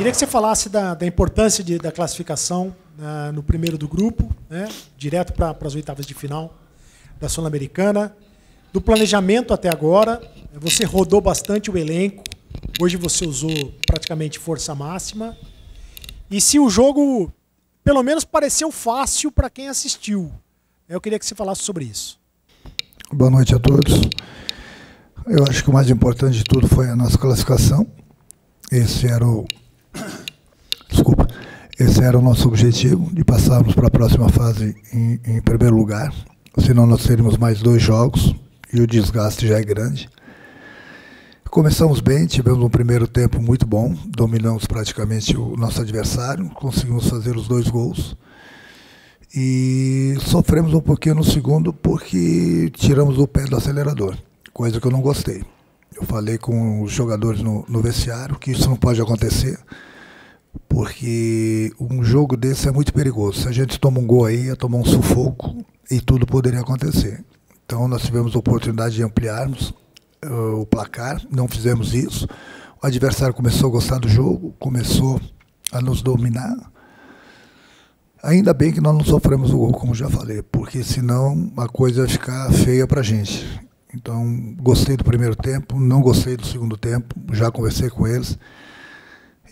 Queria que você falasse da importância da classificação no primeiro do grupo, né, direto para as oitavas de final da Sul-Americana, do planejamento até agora. Você rodou bastante o elenco, hoje você usou praticamente força máxima. E se o jogo, pelo menos, pareceu fácil para quem assistiu. Eu queria que você falasse sobre isso. Boa noite a todos. Eu acho que o mais importante de tudo foi a nossa classificação. Esse era o nosso objetivo, de passarmos para a próxima fase em primeiro lugar. Senão nós teríamos mais 2 jogos e o desgaste já é grande. Começamos bem, tivemos um primeiro tempo muito bom, dominamos praticamente o nosso adversário, conseguimos fazer os 2 gols. E sofremos um pouquinho no segundo porque tiramos o pé do acelerador, coisa que eu não gostei. Eu falei com os jogadores no vestiário que isso não pode acontecer, porque um jogo desse é muito perigoso. Se a gente toma um gol aí, ia tomar um sufoco e tudo poderia acontecer. Então nós tivemos a oportunidade de ampliarmos o placar, não fizemos isso. O adversário começou a gostar do jogo, começou a nos dominar. Ainda bem que nós não sofremos o gol, como já falei, porque senão a coisa ia ficar feia para a gente. Então, gostei do primeiro tempo, não gostei do segundo tempo, já conversei com eles.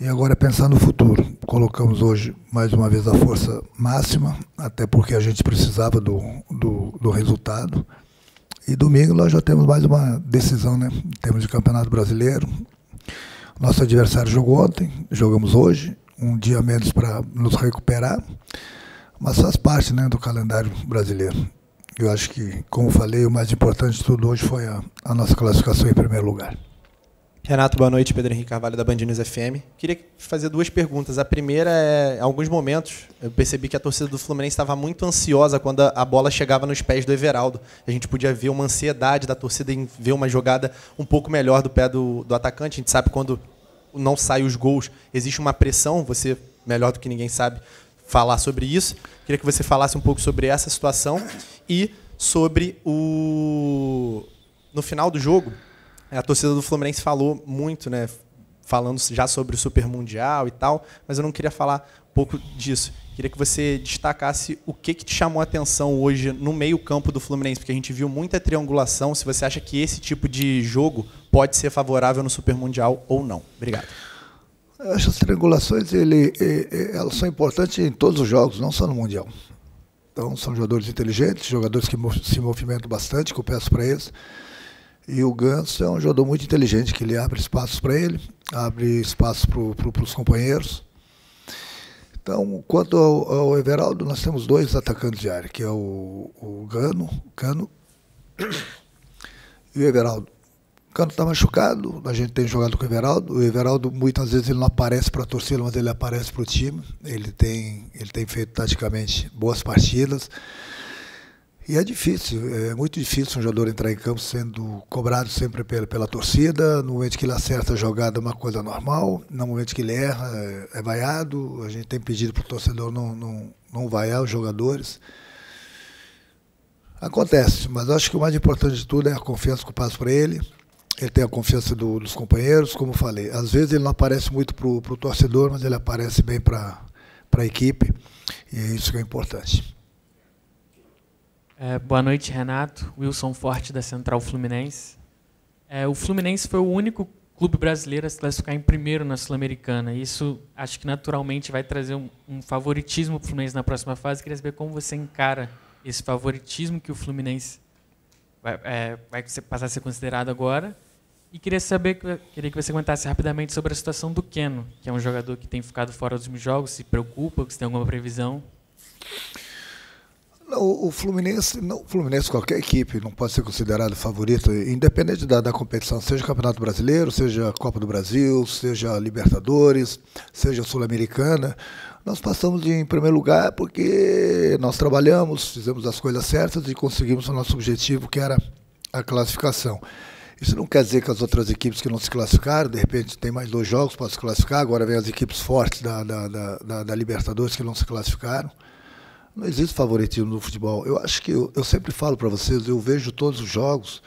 E agora é pensar no futuro. Colocamos hoje, mais uma vez, a força máxima, até porque a gente precisava do resultado. E domingo nós já temos mais uma decisão, né? Em termos de Campeonato Brasileiro. Nosso adversário jogou ontem, jogamos hoje, um dia menos para nos recuperar, mas faz parte, né, do calendário brasileiro. Eu acho que, como falei, o mais importante de tudo hoje foi a nossa classificação em primeiro lugar. Renato, boa noite. Pedro Henrique Carvalho, da Band News FM. Queria fazer 2 perguntas. A primeira é, em alguns momentos, eu percebi que a torcida do Fluminense estava muito ansiosa quando a bola chegava nos pés do Everaldo. A gente podia ver uma ansiedade da torcida em ver uma jogada um pouco melhor do pé do atacante. A gente sabe quando não saem os gols, existe uma pressão, você, melhor do que ninguém sabe, falar sobre isso. Queria que você falasse um pouco sobre essa situação e sobre no final do jogo, a torcida do Fluminense falou muito, né, falando já sobre o Super Mundial e tal, mas eu não queria falar um pouco disso. Queria que você destacasse o que te chamou a atenção hoje no meio-campo do Fluminense, porque a gente viu muita triangulação. Se você acha que esse tipo de jogo pode ser favorável no Super Mundial ou não. Obrigado. Eu acho que as triangulações elas são importantes em todos os jogos, não só no Mundial. Então, são jogadores inteligentes, jogadores que se movimentam bastante, que eu peço para eles. E o Ganso é um jogador muito inteligente, que ele abre espaços para ele, abre espaços para os companheiros. Então, quanto ao Everaldo, nós temos 2 atacantes de área, que é o Cano e o Everaldo. O Cano está machucado, a gente tem jogado com o Everaldo. O Everaldo, muitas vezes, ele não aparece para a torcida, mas ele aparece para o time. Ele tem feito, taticamente, boas partidas. E é difícil, é muito difícil um jogador entrar em campo sendo cobrado sempre pela torcida. No momento que ele acerta a jogada é uma coisa normal, no momento que ele erra é vaiado. A gente tem pedido para o torcedor não vaiar os jogadores. Acontece, mas eu acho que o mais importante de tudo é a confiança que eu passo para ele. Ele tem a confiança dos companheiros, como eu falei. Às vezes ele não aparece muito para o torcedor, mas ele aparece bem para a equipe, e é isso que é importante. Boa noite, Renato. Wilson Forte, da Central Fluminense. O Fluminense foi o único clube brasileiro a se classificar em primeiro na Sul-Americana. Isso, acho que naturalmente vai trazer um favoritismo para o Fluminense na próxima fase. Queria saber como você encara esse favoritismo que o Fluminense vai passar a ser considerado agora. E queria que você comentasse rapidamente sobre a situação do Keno, que é um jogador que tem ficado fora dos jogos. Se preocupa, se tem alguma previsão? Não, o Fluminense, qualquer equipe não pode ser considerado favorito, independente da competição, seja Campeonato Brasileiro, seja Copa do Brasil, seja Libertadores, seja Sul-Americana. Nós passamos em primeiro lugar porque nós trabalhamos, fizemos as coisas certas e conseguimos o nosso objetivo, que era a classificação. Isso não quer dizer que as outras equipes que não se classificaram, de repente tem mais 2 jogos para se classificar, agora vem as equipes fortes da Libertadores que não se classificaram. Não existe favoritismo no futebol. Eu acho que, eu sempre falo para vocês, eu vejo todos os jogos,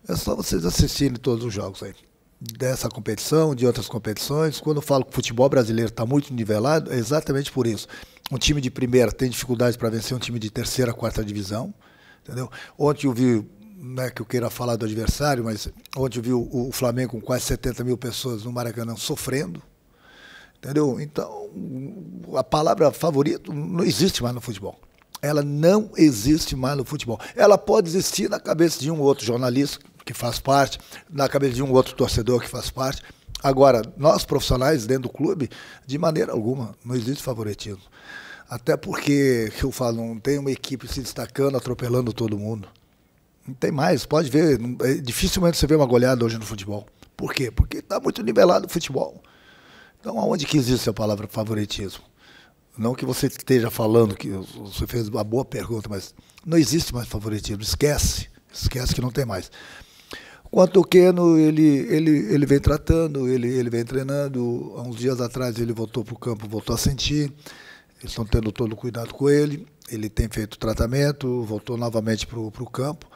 é só vocês assistirem todos os jogos aí. dessa competição, de outras competições. Quando eu falo que o futebol brasileiro está muito nivelado, é exatamente por isso. Um time de primeira tem dificuldade para vencer um time de terceira, quarta divisão. Entendeu? Ontem eu vi, não é que eu queira falar do adversário, mas ontem eu vi o Flamengo com quase 70 mil pessoas no Maracanã sofrendo. Entendeu? Então, a palavra favorito não existe mais no futebol. Ela não existe mais no futebol. Ela pode existir na cabeça de um ou outro jornalista que faz parte, na cabeça de um ou outro torcedor que faz parte. Agora, nós profissionais dentro do clube, de maneira alguma, não existe favoritismo. Até porque, eu falo, não tem uma equipe se destacando, atropelando todo mundo. Não tem mais, pode ver. Dificilmente você vê uma goleada hoje no futebol. Por quê? Porque está muito nivelado o futebol. Então, aonde que existe a palavra favoritismo? Não que você esteja falando, que você fez uma boa pergunta, mas não existe mais favoritismo. Esquece que não tem mais. Quanto ao Keno, ele vem tratando, ele vem treinando. Há uns dias atrás ele voltou para o campo, voltou a sentir. Eles estão tendo todo o cuidado com ele. Ele tem feito tratamento, voltou novamente para o campo.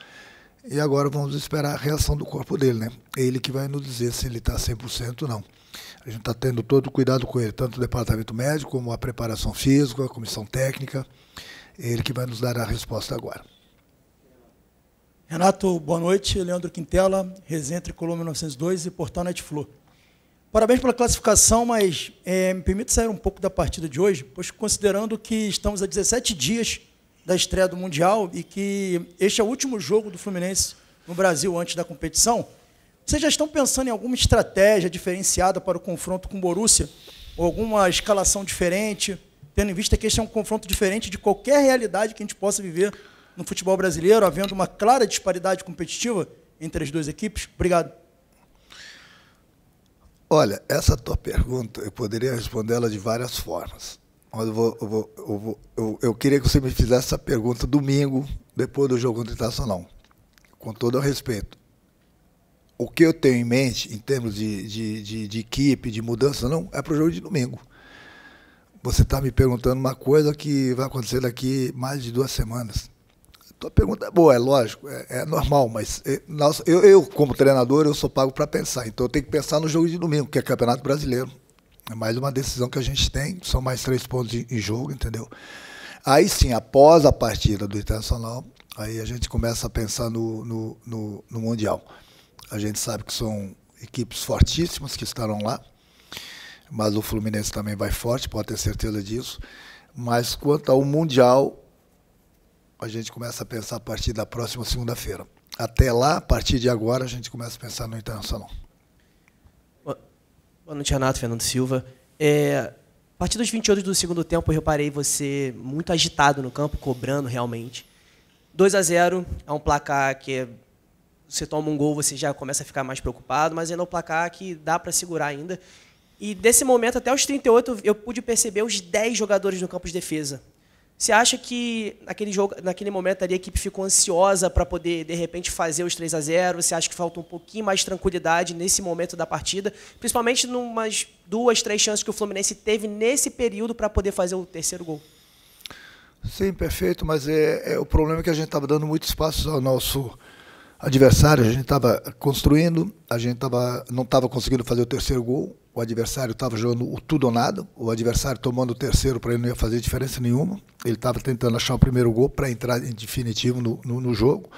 E agora vamos esperar a reação do corpo dele, né? É ele que vai nos dizer se ele está 100% ou não. A gente está tendo todo o cuidado com ele, tanto o departamento médico, como a preparação física, a comissão técnica. É ele que vai nos dar a resposta agora. Renato, boa noite. Leandro Quintela, Resenha Tricolor 1902 e Portal Netflu. Parabéns pela classificação, mas me permite sair um pouco da partida de hoje, pois considerando que estamos a 17 dias da estreia do Mundial e que este é o último jogo do Fluminense no Brasil antes da competição, vocês já estão pensando em alguma estratégia diferenciada para o confronto com o Borussia? Ou alguma escalação diferente, tendo em vista que este é um confronto diferente de qualquer realidade que a gente possa viver no futebol brasileiro, havendo uma clara disparidade competitiva entre as duas equipes? Obrigado. Olha, essa tua pergunta, eu poderia responder ela de várias formas. Mas eu queria que você me fizesse essa pergunta domingo, depois do jogo contra o Internacional. Com todo o respeito. O que eu tenho em mente, em termos de equipe, de mudança, não, é para o jogo de domingo. Você está me perguntando uma coisa que vai acontecer daqui mais de 2 semanas. A tua pergunta é boa, é lógico, é normal, mas eu, como treinador, eu sou pago para pensar. Então eu tenho que pensar no jogo de domingo, que é Campeonato Brasileiro. É mais uma decisão que a gente tem, são mais 3 pontos em jogo, entendeu? Aí sim, após a partida do Internacional, aí a gente começa a pensar no Mundial. A gente sabe que são equipes fortíssimas que estarão lá, mas o Fluminense também vai forte, pode ter certeza disso. Mas quanto ao Mundial, a gente começa a pensar a partir da próxima segunda-feira. Até lá, a partir de agora, a gente começa a pensar no Internacional. Boa noite, Renato. Fernando Silva. A partir dos 28 do segundo tempo, eu reparei você muito agitado no campo, cobrando realmente. 2-0 é um placar que você toma um gol, você já começa a ficar mais preocupado, mas ainda é um placar que dá para segurar ainda. E desse momento, até os 38, eu pude perceber os 10 jogadores no campo de defesa. Você acha que naquele momento ali a equipe ficou ansiosa para poder, de repente, fazer os 3-0? Você acha que falta um pouquinho mais de tranquilidade nesse momento da partida? Principalmente numas 2, 3 chances que o Fluminense teve nesse período para poder fazer o terceiro gol. Sim, perfeito, mas o problema é que a gente estava dando muito espaço ao nosso adversário, a gente estava construindo, a gente não estava conseguindo fazer o terceiro gol, o adversário estava jogando o tudo ou nada, o adversário tomando o terceiro para ele não ia fazer diferença nenhuma, ele estava tentando achar o primeiro gol para entrar em definitivo no jogo,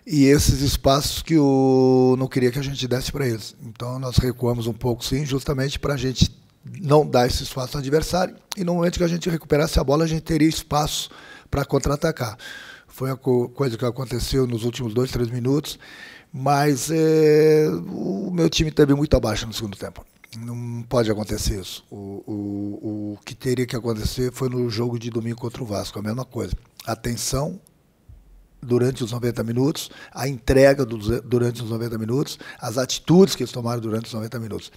e esses espaços que eu não queria que a gente desse para eles. Então nós recuamos um pouco sim, justamente para a gente não dar esse espaço ao adversário, e no momento que a gente recuperasse a bola, a gente teria espaço para contra-atacar. Foi a coisa que aconteceu nos últimos 2, 3 minutos, mas o meu time teve muito abaixo no segundo tempo. Não pode acontecer isso. O que teria que acontecer foi no jogo de domingo contra o Vasco, a mesma coisa. A tensão durante os 90 minutos, a entrega durante os 90 minutos, as atitudes que eles tomaram durante os 90 minutos.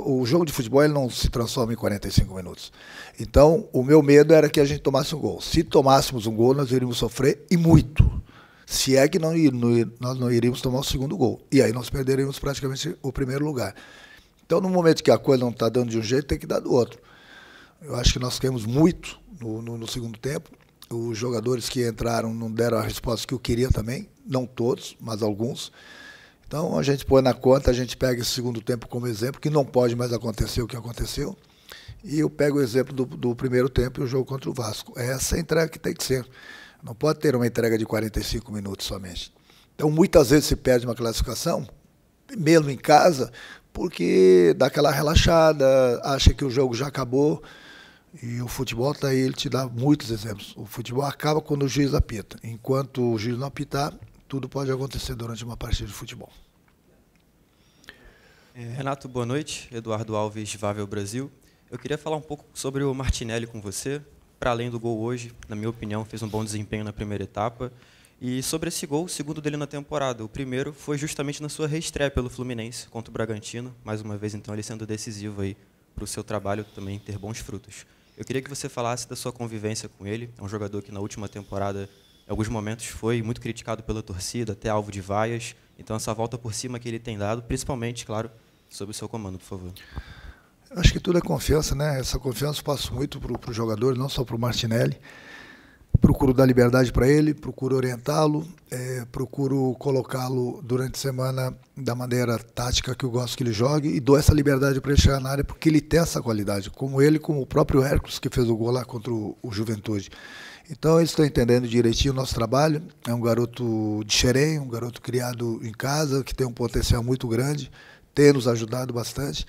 O jogo de futebol ele não se transforma em 45 minutos. Então, o meu medo era que a gente tomasse um gol. Se tomássemos um gol, nós iríamos sofrer, e muito. Se é que nós não iríamos tomar o segundo gol. E aí nós perderíamos praticamente o primeiro lugar. Então, no momento que a coisa não está dando de um jeito, tem que dar do outro. Eu acho que nós caímos muito no segundo tempo. Os jogadores que entraram não deram a resposta que eu queria também. Não todos, mas alguns. Então, a gente põe na conta, a gente pega esse segundo tempo como exemplo, que não pode mais acontecer o que aconteceu, e eu pego o exemplo do primeiro tempo e o jogo contra o Vasco. É essa a entrega que tem que ser. Não pode ter uma entrega de 45 minutos somente. Então, muitas vezes se perde uma classificação, mesmo em casa, porque dá aquela relaxada, acha que o jogo já acabou, e o futebol está aí, ele te dá muitos exemplos. O futebol acaba quando o juiz apita. Enquanto o juiz não apitar, tudo pode acontecer durante uma partida de futebol. Renato, boa noite. Eduardo Alves, Vável Brasil. Eu queria falar um pouco sobre o Martinelli com você. Para além do gol hoje, na minha opinião, fez um bom desempenho na primeira etapa. E sobre esse gol, o segundo dele na temporada. O primeiro foi justamente na sua reestreia pelo Fluminense contra o Bragantino. Mais uma vez, então, ele sendo decisivo aí para o seu trabalho também ter bons frutos. Eu queria que você falasse da sua convivência com ele. É um jogador que na última temporada, em alguns momentos, foi muito criticado pela torcida, até alvo de vaias. Então, essa volta por cima que ele tem dado, principalmente, claro, sob o seu comando, por favor. Acho que tudo é confiança, né? Essa confiança eu passo muito para o jogador, não só para o Martinelli. Procuro dar liberdade para ele, procuro orientá-lo, procuro colocá-lo durante a semana da maneira tática que eu gosto que ele jogue e dou essa liberdade para ele chegar na área porque ele tem essa qualidade, como o próprio Hércules que fez o gol lá contra o Juventude. Então eles estão entendendo direitinho o nosso trabalho, é um garoto de Xerém, um garoto criado em casa, que tem um potencial muito grande, tem nos ajudado bastante.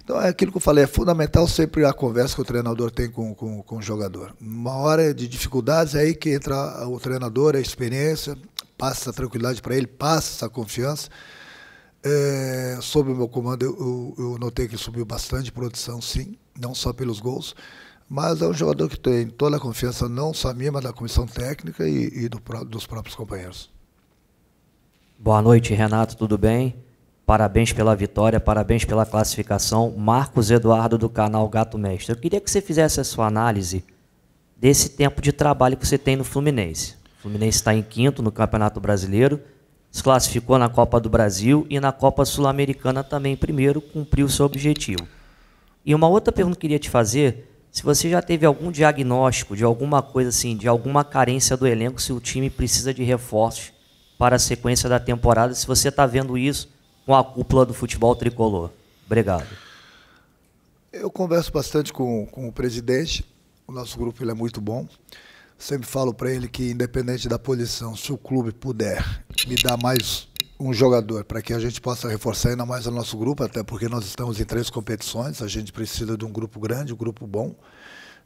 Então, é aquilo que eu falei, é fundamental sempre a conversa que o treinador tem com o jogador. Uma hora de dificuldades, é aí que entra o treinador, a experiência, passa essa tranquilidade para ele, passa essa confiança. Sob o meu comando, eu notei que subiu bastante de produção, sim, não só pelos gols, mas é um jogador que tem toda a confiança, não só minha, mas da comissão técnica e dos próprios companheiros. Boa noite, Renato, tudo bem? Parabéns pela vitória, parabéns pela classificação. Marcos Eduardo, do canal Gato Mestre. Eu queria que você fizesse a sua análise desse tempo de trabalho que você tem no Fluminense. O Fluminense está em quinto no Campeonato Brasileiro, se classificou na Copa do Brasil e na Copa Sul-Americana também primeiro, cumpriu o seu objetivo. E uma outra pergunta que eu queria te fazer, se você já teve algum diagnóstico de alguma coisa assim, de alguma carência do elenco, se o time precisa de reforços para a sequência da temporada, se você está vendo isso com a cúpula do futebol tricolor. Obrigado. Eu converso bastante com o presidente, o nosso grupo ele é muito bom. Sempre falo para ele que, independente da posição, se o clube puder me dar mais um jogador para que a gente possa reforçar ainda mais o nosso grupo, até porque nós estamos em 3 competições, a gente precisa de um grupo grande, um grupo bom.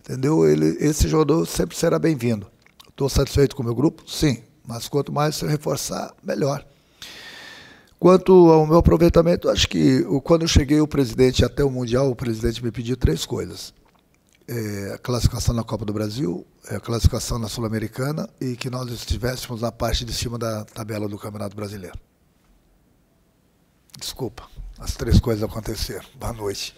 Entendeu? Esse jogador sempre será bem-vindo. Estou satisfeito com o meu grupo? Sim, mas quanto mais se reforçar, melhor. Quanto ao meu aproveitamento, acho que quando eu cheguei o presidente até o Mundial, o presidente me pediu 3 coisas. A classificação na Copa do Brasil, a classificação na Sul-Americana e que nós estivéssemos na parte de cima da tabela do Campeonato Brasileiro. Desculpa, as 3 coisas aconteceram. Boa noite.